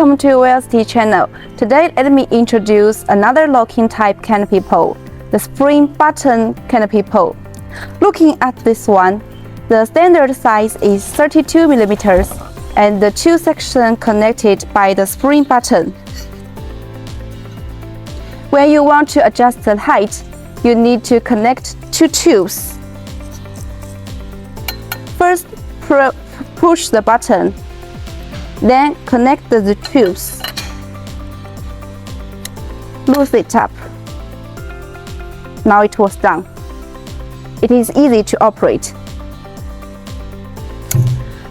Welcome to Wellste channel. Today let me introduce another locking type canopy pole, the spring button canopy pole. Looking at this one, the standard size is 32 millimeters and the two sections connected by the spring button. When you want to adjust the height, you need to connect two tubes. First, push the button. Then connect the tubes. Loosen it up. Now it was done. It is easy to operate.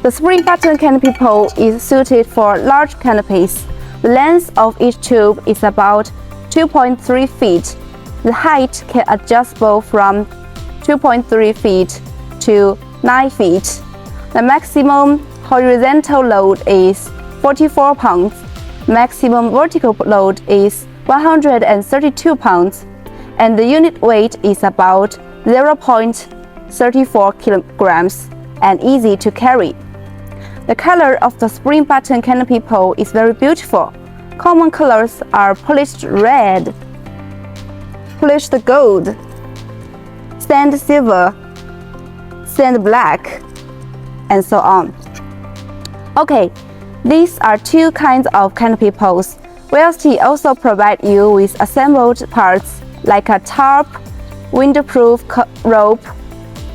The spring button canopy pole is suited for large canopies. The length of each tube is about 2.3 feet. The height can adjust both from 2.3 feet to 9 feet. The maximum horizontal load is 44 pounds. Maximum vertical load is 132 pounds. And the unit weight is about 0.34 kilograms and easy to carry. The color of the spring button canopy pole is very beautiful. Common colors are polished red, polished gold, sand silver, sand black, and so on. Okay, these are two kinds of canopy poles. Wellste also provide you with assembled parts like a tarp, windproof rope,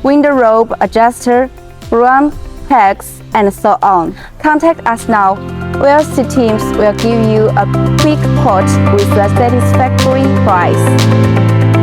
window rope adjuster, run pegs, and so on. Contact us now. Wellste teams will give you a quick quote with a satisfactory price.